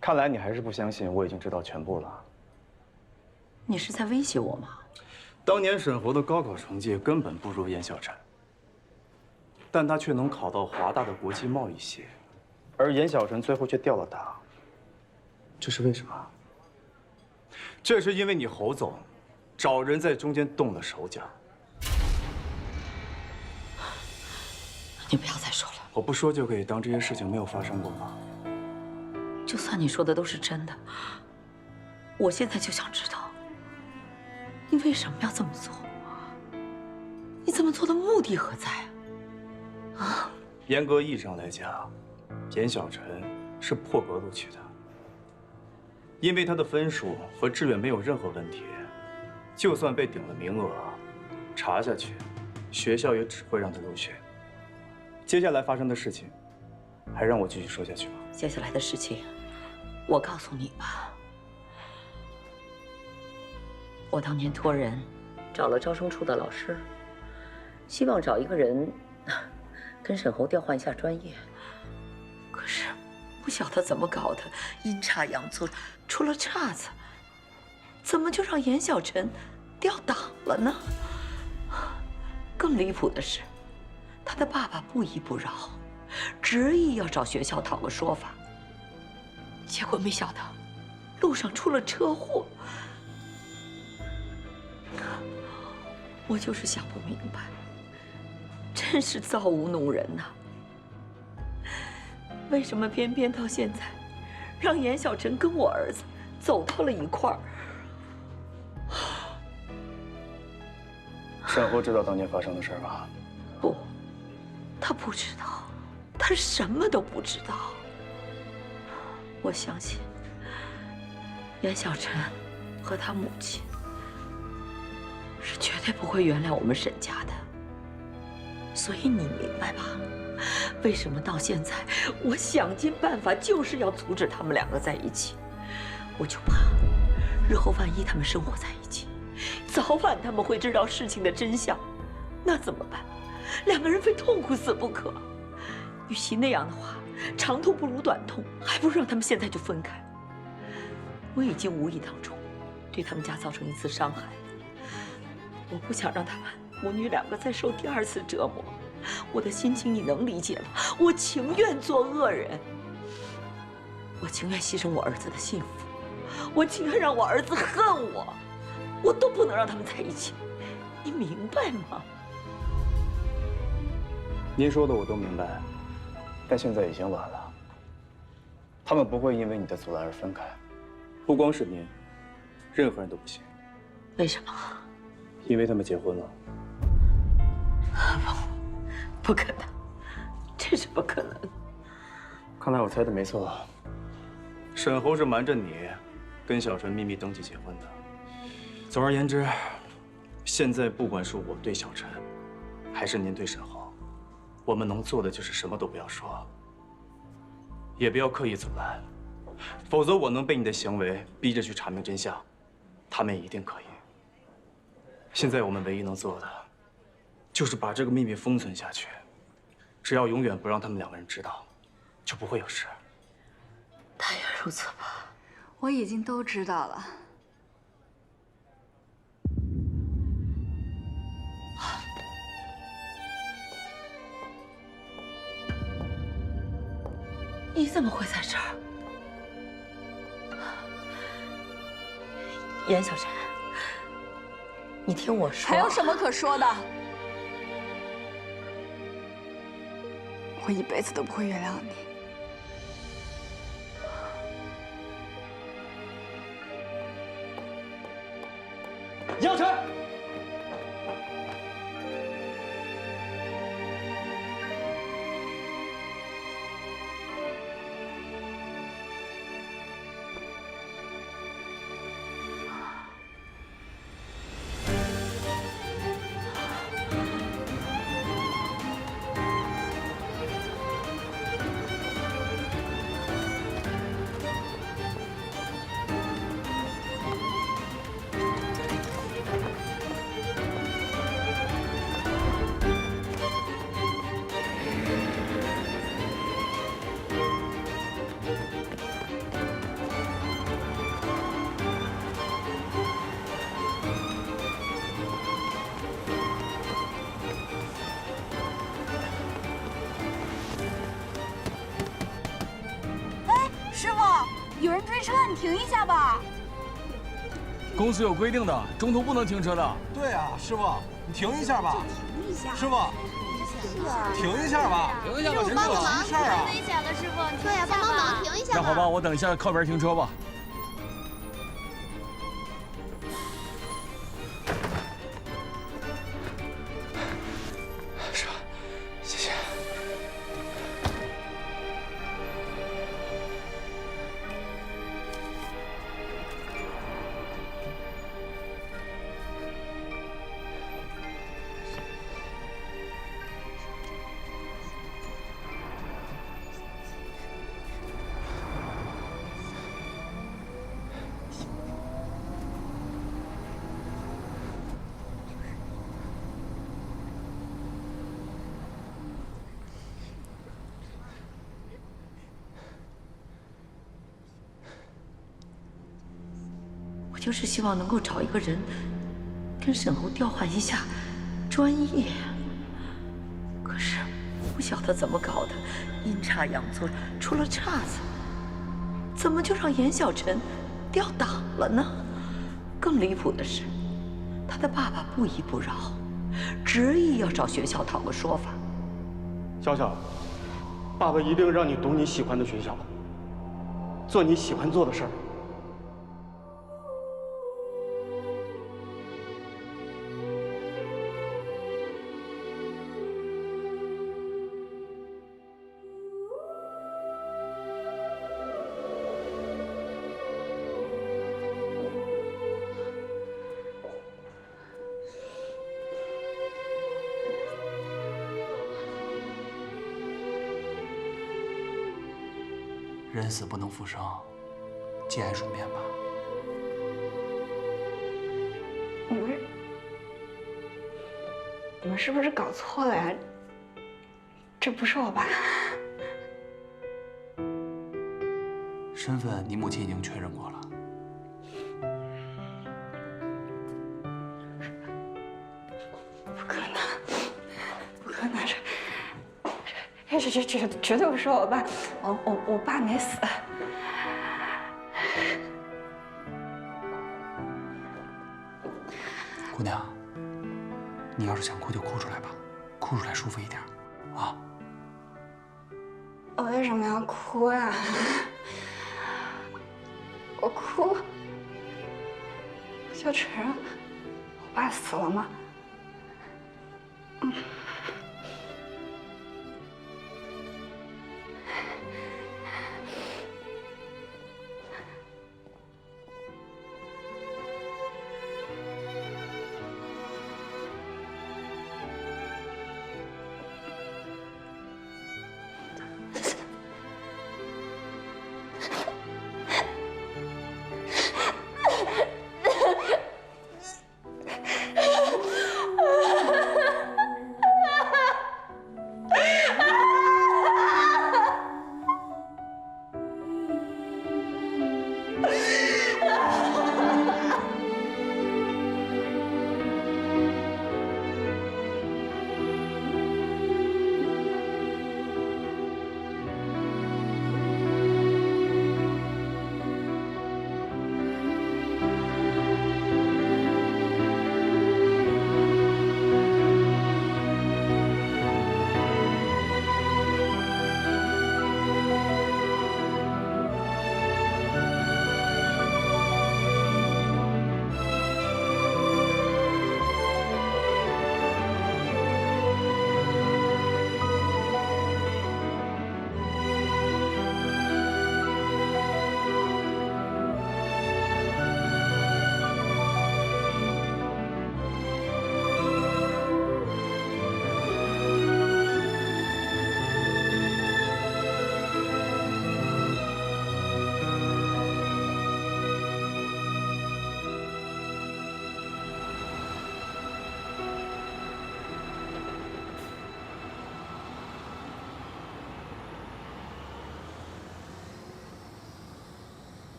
看来你还是不相信我已经知道全部了。你是在威胁我吗？当年沈侯的高考成绩根本不如严小晨，但他却能考到华大的国际贸易系，而严小晨最后却掉了档。这是为什么？这是因为你侯总找人在中间动了手脚。你不要再说了。我不说就可以当这些事情没有发生过吗？就算你说的都是真的，我现在就想知道，你为什么要这么做？你这么做的目的何在啊？啊？严格意义上来讲，严小晨是破格录取的，因为他的分数和志愿没有任何问题，就算被顶了名额，查下去，学校也只会让他入学。接下来发生的事情，还让我继续说下去吗？接下来的事情，我告诉你吧。我当年托人找了招生处的老师，希望找一个人跟沈侯调换一下专业。可是不晓得怎么搞的，阴差阳错出了岔子，怎么就让严小晨调档了呢？更离谱的是，他的爸爸不依不饶，执意要找学校讨个说法。结果没想到，路上出了车祸。我就是想不明白，真是造物弄人呐！为什么偏偏到现在，让严小晨跟我儿子走到了一块儿？沈侯知道当年发生的事吗？不，他不知道，他什么都不知道。我相信，严小晨和他母亲是绝对不会原谅我们沈家的。所以你明白吧？为什么到现在，我想尽办法就是要阻止他们两个在一起？我就怕，日后万一他们生活在一起，早晚他们会知道事情的真相，那怎么办？两个人非痛苦死不可。与其那样的话，长痛不如短痛，还不如让他们现在就分开。我已经无意当中对他们家造成一次伤害，我不想让他们母女两个再受第二次折磨。我的心情你能理解吗？我情愿做恶人，我情愿牺牲我儿子的幸福，我情愿让我儿子恨我，我都不能让他们在一起。你明白吗？您说的我都明白，但现在已经晚了。他们不会因为你的阻拦而分开，不光是您，任何人都不行。为什么？因为他们结婚了。不可能，这是不可能。看来我猜的没错，沈侯是瞒着你，跟小陈秘密登记结婚的。总而言之，现在不管是我对小陈，还是您对沈侯，我们能做的就是什么都不要说，也不要刻意阻拦，否则我能被你的行为逼着去查明真相，他们也一定可以。现在我们唯一能做的，就是把这个秘密封存下去。只要永远不让他们两个人知道，就不会有事。但愿如此吧。我已经都知道了。你怎么会在这儿？严小晨，你听我说。还有什么可说的？我一辈子都不会原谅你。杨晨，师傅，有人追车，你停一下吧。公司有规定的，中途不能停车的。对啊，师傅，你停一下吧。停一下。师傅，停一下吧。停一下吧，师傅。帮个忙，太危险了，师傅。对呀，帮帮忙，停一下。那好吧，我等一下靠边停车吧。师傅，谢谢。我就是希望能够找一个人，跟沈侯调换一下专业。可是不晓得怎么搞的，阴差阳错出了岔子，怎么就让严小晨调档了呢？更离谱的是，他的爸爸不依不饶，执意要找学校讨个说法。小小，爸爸一定让你读你喜欢的学校，做你喜欢做的事儿。人死不能复生，节哀顺变吧。你们是不是搞错了呀？这不是我爸。身份你母亲已经确认过了。不可能，不可能！这绝对不是我爸，我爸没死。姑娘，你要是想哭就哭出来吧，哭出来舒服一点，啊。我为什么要哭呀？我哭，我就承认我爸死了吗？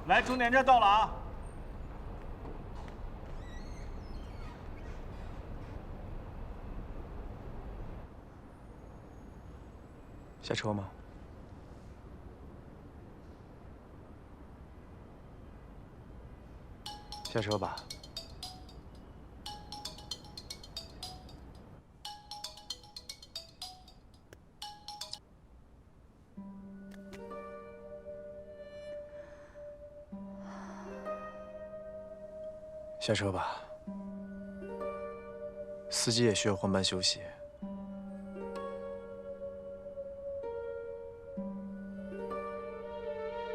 来，终点站到了啊！下车吗？下车吧。下车吧。司机也需要换班休息。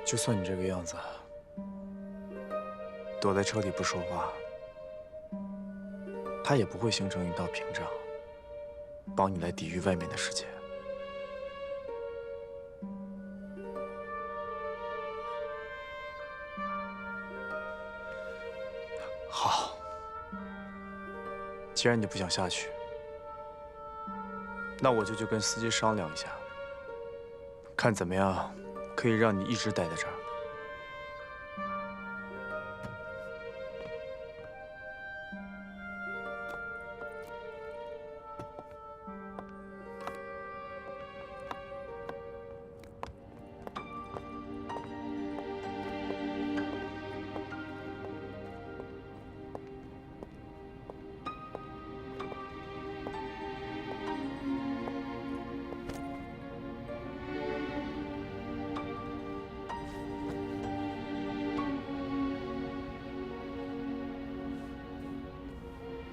就算你这个样子，躲在车里不说话，它也不会形成一道屏障，帮你来抵御外面的世界。好，既然你不想下去，那我就去跟司机商量一下，看怎么样可以让你一直待在这儿。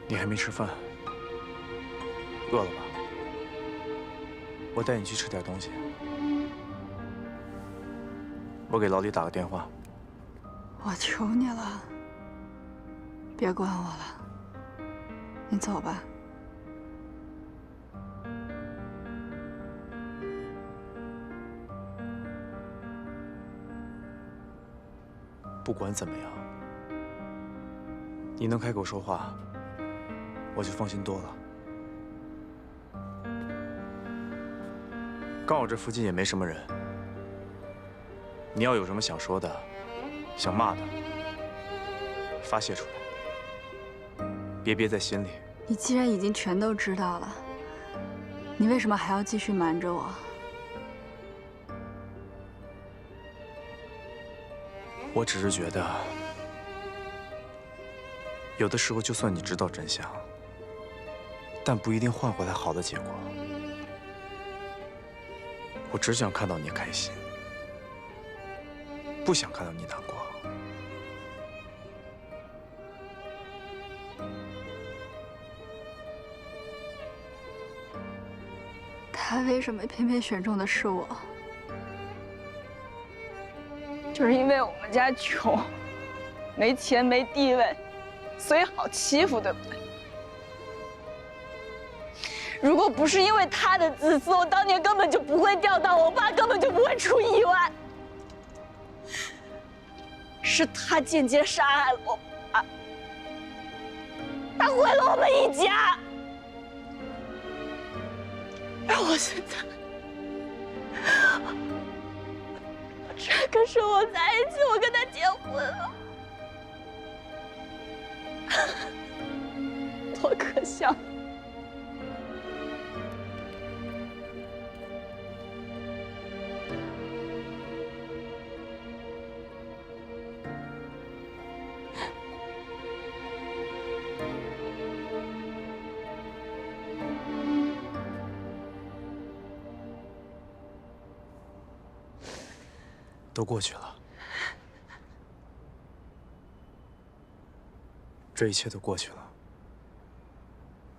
你还没吃饭，饿了吧？我带你去吃点东西。我给老李打个电话。我求你了，别管我了，你走吧。不管怎么样，你能开口说话，我就放心多了。刚好这附近也没什么人，你要有什么想说的、想骂的，发泄出来，别憋在心里。你既然已经全都知道了，你为什么还要继续瞒着我？我只是觉得，有的时候就算你知道真相，但不一定换回来好的结果。我只想看到你开心，不想看到你难过。他为什么偏偏选中的是我？就是因为我们家穷，没钱没地位，所以好欺负，对不对？如果不是因为他的自私，我当年根本就不会钓到，我爸根本就不会出意外。是他间接杀害了我爸，他毁了我们一家。而我现在，这可是我在一起，我跟他结婚了，多可笑！都过去了，这一切都过去了。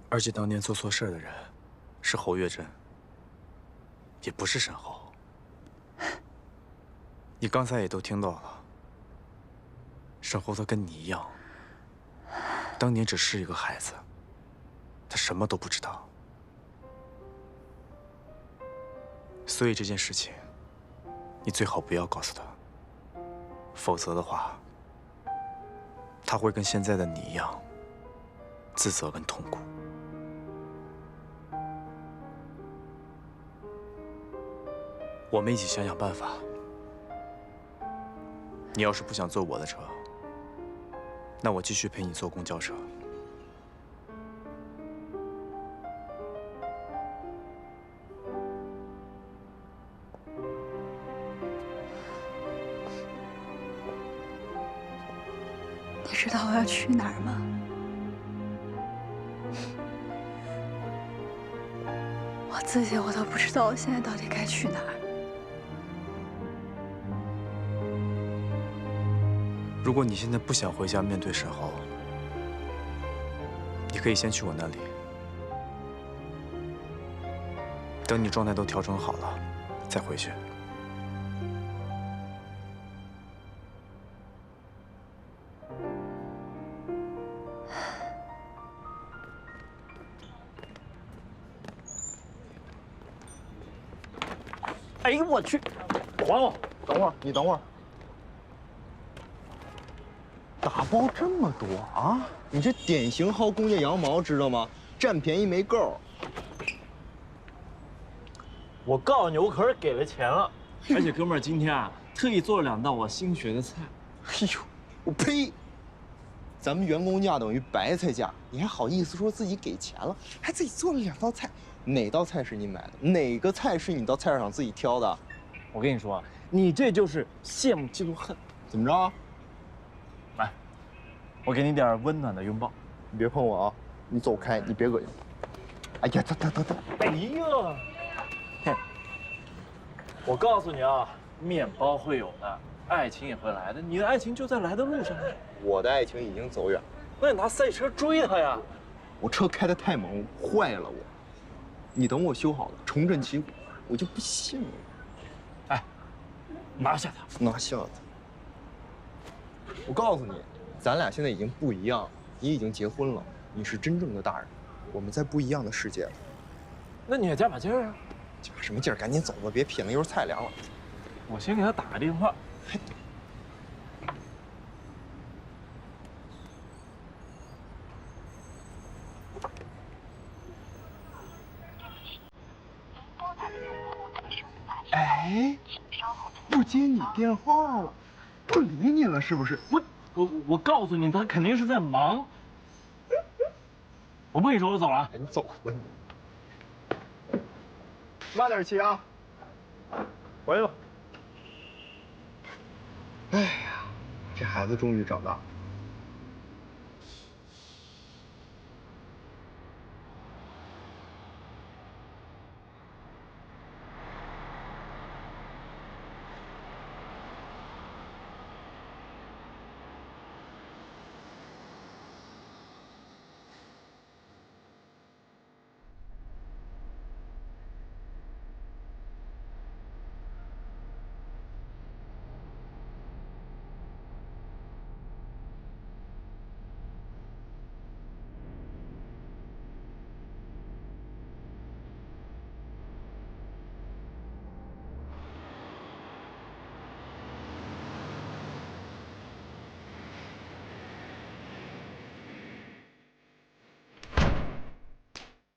而且当年做错事的人是侯月珍，也不是沈侯。你刚才也都听到了，沈侯他跟你一样，当年只是一个孩子，他什么都不知道。所以这件事情，你最好不要告诉他，否则的话，他会跟现在的你一样，自责跟痛苦。我们一起想想办法。你要是不想坐我的车，那我继续陪你坐公交车。你知道我要去哪儿吗？我自己都不知道我现在到底该去哪儿。如果你现在不想回家面对沈浩，你可以先去我那里，等你状态都调整好了，再回去。哎呦我去！还我！等会儿，你等会儿。打包这么多啊！你这典型薅公家羊毛，知道吗？占便宜没够。我告诉你，我可是给了钱了，而且哥们儿今天啊，特意做了2道我新学的菜。哎呦，我呸！咱们员工价等于白菜价，你还好意思说自己给钱了，还自己做了2道菜？哪道菜是你买的？哪个菜是你到菜市场自己挑的？我跟你说啊，你这就是羡慕嫉妒恨。怎么着？来，我给你点温暖的拥抱。你别碰我啊！你走开，你别恶心。哎呀，等。哎呀，嘿，我告诉你啊，面包会有的，爱情也会来的。你的爱情就在来的路上。我的爱情已经走远了。那你拿赛车追他呀？我车开得太猛，坏了我。你等我修好了，重振旗鼓，我就不信了。哎，拿下他！拿下他！我告诉你，咱俩现在已经不一样了。你已经结婚了，你是真正的大人，我们在不一样的世界了。那你也加把劲儿啊！加什么劲儿？赶紧走吧，别撇了，一会儿菜凉了。我先给他打个电话。哎，不接你电话了，不理你了，是不是？我告诉你，他肯定是在忙。我不跟你说，我走了。你走吧。慢点骑啊。回去吧。哎呀，这孩子终于长大了。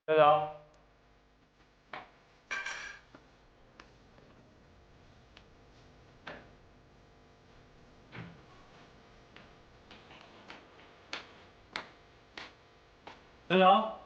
小小，小小，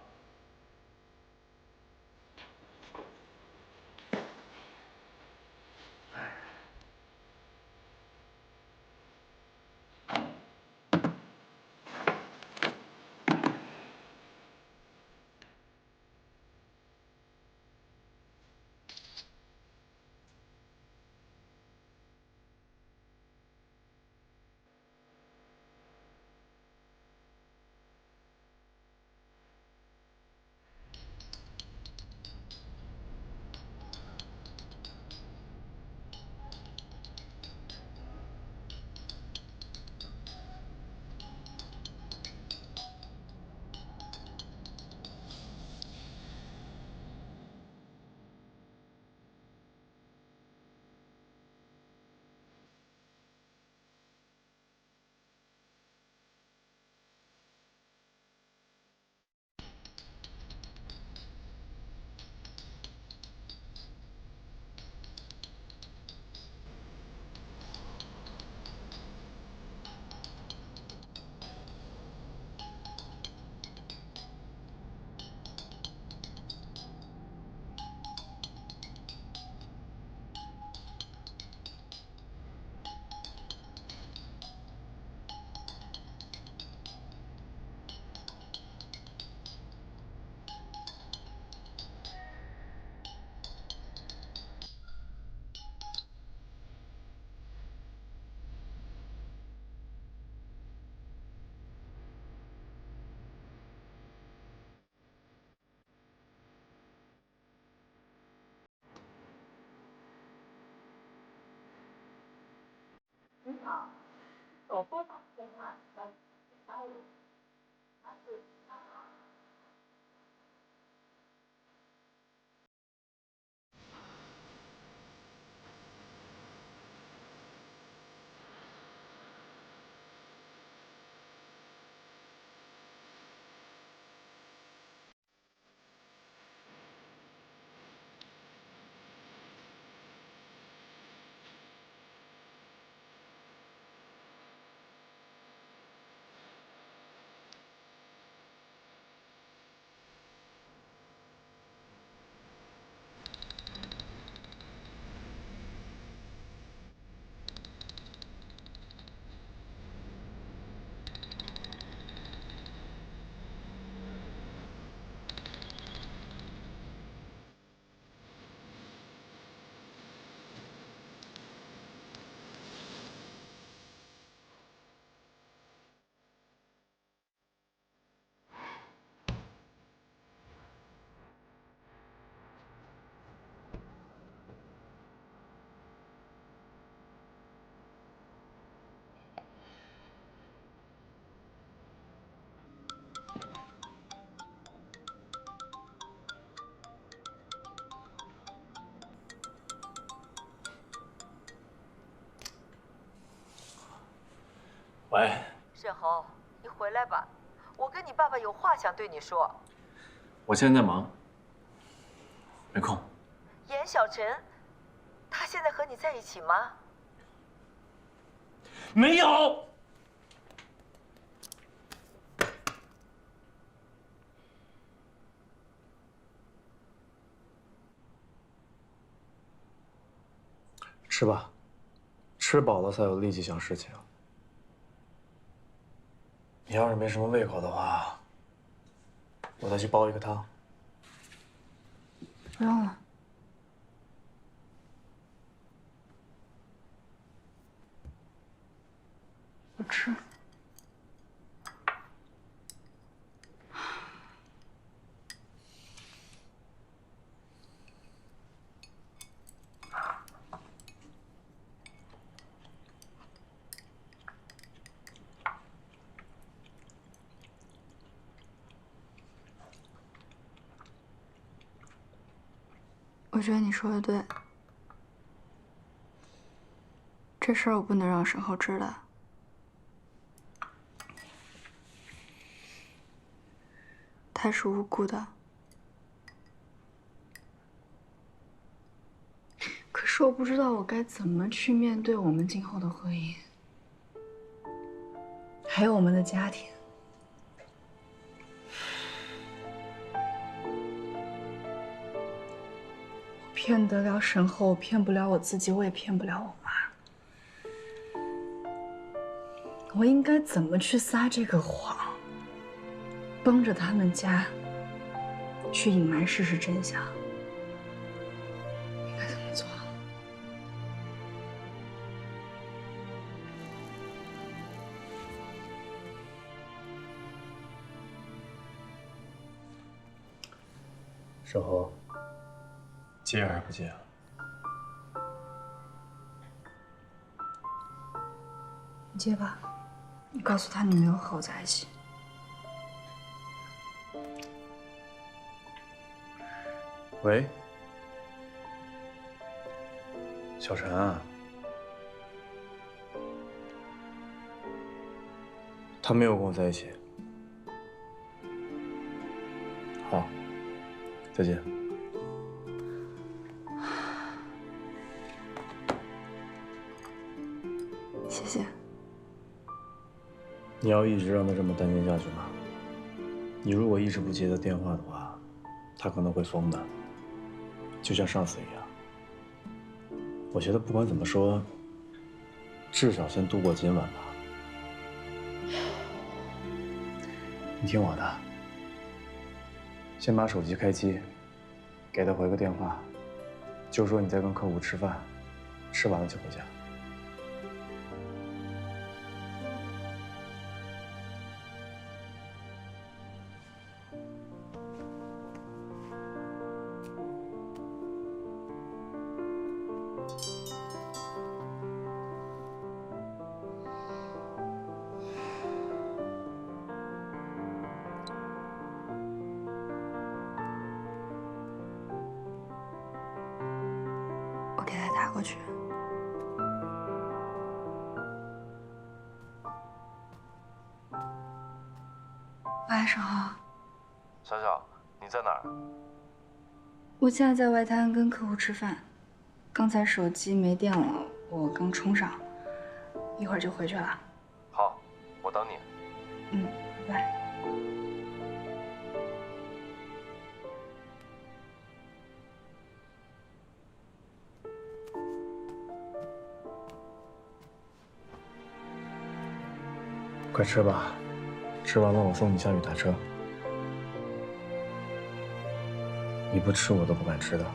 所拨打的电话喂，沈侯，你回来吧，我跟你爸爸有话想对你说。我现在在忙，没空。严小晨，他现在和你在一起吗？没有。吃吧，吃饱了才有力气想事情。你要是没什么胃口的话，我再去煲一个汤。不用了。我吃。我觉得你说的对，这事儿我不能让沈浩知道。他是无辜的。可是我不知道我该怎么去面对我们今后的婚姻，还有我们的家庭。骗得了沈浩，我骗不了我自己，我也骗不了我妈。我应该怎么去撒这个谎，帮着他们家去隐瞒事实真相？应该怎么做？沈侯，接还是不接啊？你接吧，你告诉他你没有和我在一起。喂，小陈啊，他没有跟我在一起。好，再见。谢谢。你要一直让他这么担心下去吗？你如果一直不接他电话的话，他可能会疯的，就像上次一样。我觉得不管怎么说，至少先度过今晚吧。你听我的，先把手机开机，给他回个电话，就说你在跟客户吃饭，吃完了就回家。过去。喂，沈浩。小小，你在哪儿？我现在在外滩跟客户吃饭，刚才手机没电了，我刚充上，一会儿就回去了。好，我等你。嗯，拜拜。快吃吧，吃完了我送你下去打车。你不吃我都不敢吃的。